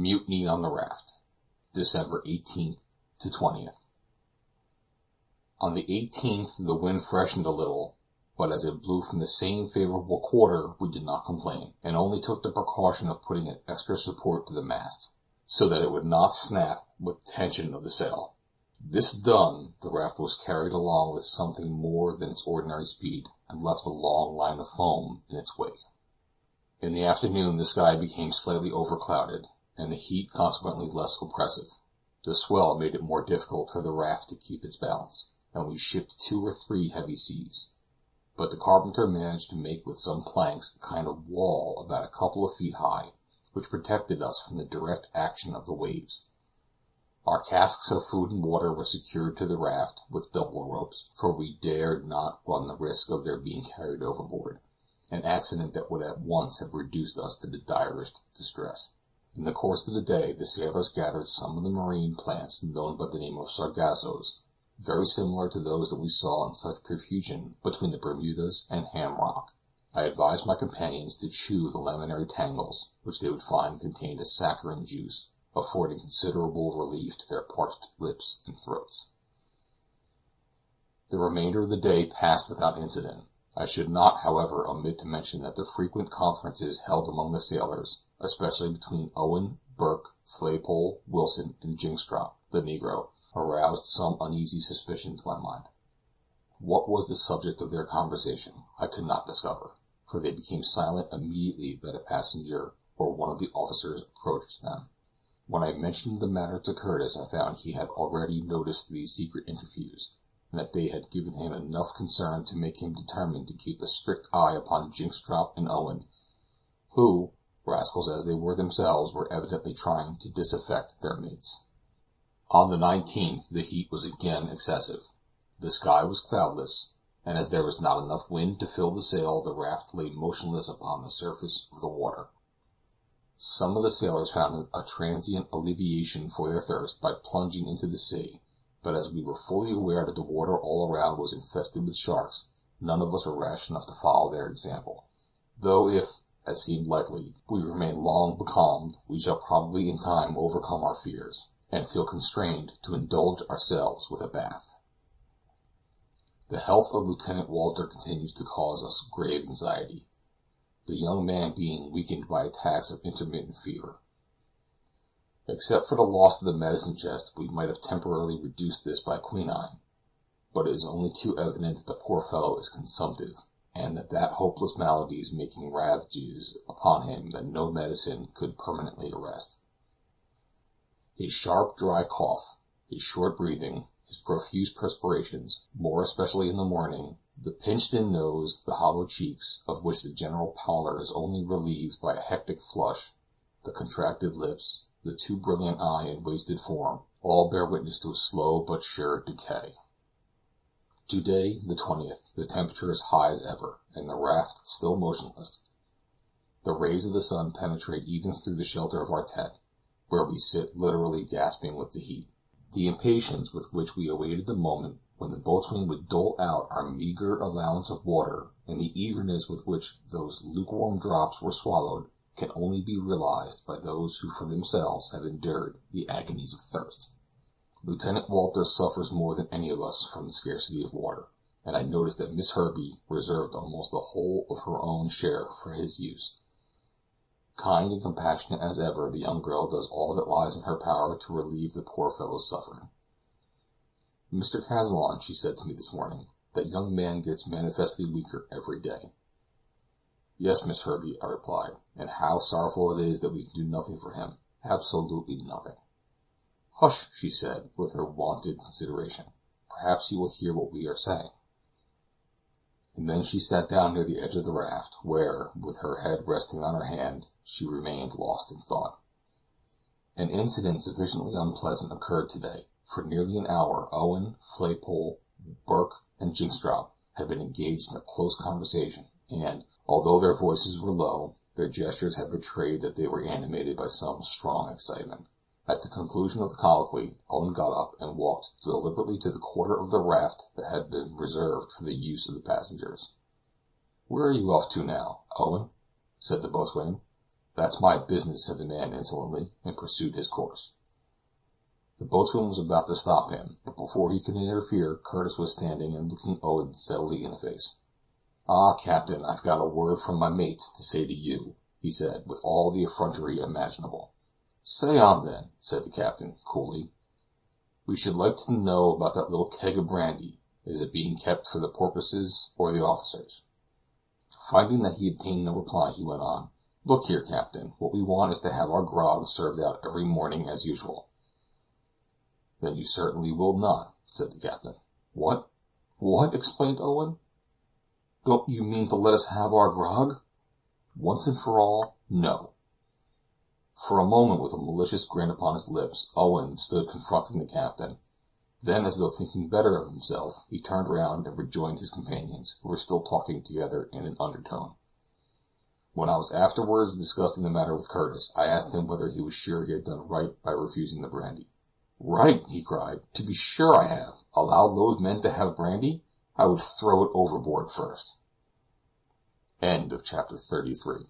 Mutiny on the Raft, December 18th to 20th. On the 18th the wind freshened a little, but as it blew from the same favorable quarter we did not complain, and only took the precaution of putting an extra support to the mast, so that it would not snap with the tension of the sail. This done, the raft was carried along with something more than its ordinary speed, and left a long line of foam in its wake. In the afternoon the sky became slightly overclouded, and the heat consequently less oppressive. The swell made it more difficult for the raft to keep its balance, and we shipped 2 or 3 heavy seas. But the carpenter managed to make with some planks a kind of wall about a couple of feet high, which protected us from the direct action of the waves. Our casks of food and water were secured to the raft with double ropes, for we dared not run the risk of their being carried overboard, an accident that would at once have reduced us to the direst distress. In the course of the day the sailors gathered some of the marine plants known by the name of sargassos, very similar to those that we saw in such profusion between the Bermudas and Ham Rock. I advised my companions to chew the laminary tangles, which they would find contained a saccharine juice, affording considerable relief to their parched lips and throats. The remainder of the day passed without incident. I should not, however, omit to mention that the frequent conferences held among the sailors, especially between Owen, Burke, Flaypole, Wilson, and Jingstrop, the negro, aroused some uneasy suspicion to my mind. What was the subject of their conversation I could not discover, for they became silent immediately that a passenger or one of the officers approached them. When I mentioned the matter to Curtis, I found he had already noticed these secret interviews, and that they had given him enough concern to make him determined to keep a strict eye upon Jingstrop and Owen, who, rascals as they were themselves, were evidently trying to disaffect their mates. On the 19th the heat was again excessive. The sky was cloudless, and as there was not enough wind to fill the sail, the raft lay motionless upon the surface of the water. Some of the sailors found a transient alleviation for their thirst by plunging into the sea, but as we were fully aware that the water all around was infested with sharks, none of us were rash enough to follow their example, though if, as seemed likely, we remain long becalmed, we shall probably in time overcome our fears, and feel constrained to indulge ourselves with a bath. The health of Lieutenant Walter continues to cause us grave anxiety, the young man being weakened by attacks of intermittent fever. Except for the loss of the medicine chest, we might have temporarily reduced this by quinine, but it is only too evident that the poor fellow is consumptive, and that hopeless malady is making ravages upon him that no medicine could permanently arrest. His sharp dry cough, his short breathing, his profuse perspirations, more especially in the morning, the pinched-in nose, the hollow cheeks, of which the general pallor is only relieved by a hectic flush, the contracted lips, the too brilliant eye and wasted form, all bear witness to a slow but sure decay. Today, the 20th, the temperature is high as ever, and the raft still motionless. The rays of the sun penetrate even through the shelter of our tent, where we sit literally gasping with the heat. The impatience with which we awaited the moment when the boatswain would dole out our meager allowance of water, and the eagerness with which those lukewarm drops were swallowed, can only be realized by those who for themselves have endured the agonies of thirst. Lieutenant Walter suffers more than any of us from the scarcity of water, and I noticed that Miss Herbey reserved almost the whole of her own share for his use. Kind and compassionate as ever, the young girl does all that lies in her power to relieve the poor fellow's suffering. "Mr. Kazallon," she said to me this morning, "that young man gets manifestly weaker every day." "Yes, Miss Herbey," I replied, "and how sorrowful it is that we can do nothing for him, absolutely nothing." "Hush," she said, with her wonted consideration, "perhaps he will hear what we are saying." And then she sat down near the edge of the raft, where, with her head resting on her hand, she remained lost in thought. An incident sufficiently unpleasant occurred today. For nearly an hour Owen, Flaypole, Burke, and Jingstrop had been engaged in a close conversation, and, although their voices were low, their gestures had betrayed that they were animated by some strong excitement. At the conclusion of the colloquy, Owen got up and walked deliberately to the quarter of the raft that had been reserved for the use of the passengers. "Where are you off to now, Owen?" said the boatswain. "That's my business," said the man insolently, and pursued his course. The boatswain was about to stop him, but before he could interfere, Curtis was standing and looking Owen steadily in the face. "Ah, captain, I've got a word from my mates to say to you," he said, with all the effrontery imaginable. "Say on, then," said the captain, coolly. "We should like to know about that little keg of brandy. Is it being kept for the porpoises or the officers?" Finding that he obtained no reply, he went on: "Look here, captain, what we want is to have our grog served out every morning as usual." "Then you certainly will not," said the captain. "What? Exclaimed Owen. "Don't you mean to let us have our grog?" "Once and for all, no." For a moment, with a malicious grin upon his lips, Owen stood confronting the captain. Then, as though thinking better of himself, he turned round and rejoined his companions, who were still talking together in an undertone. When I was afterwards discussing the matter with Curtis, I asked him whether he was sure he had done right by refusing the brandy. "Right!" he cried. "To be sure I have. Allow those men to have brandy? I would throw it overboard first." Chapter 33.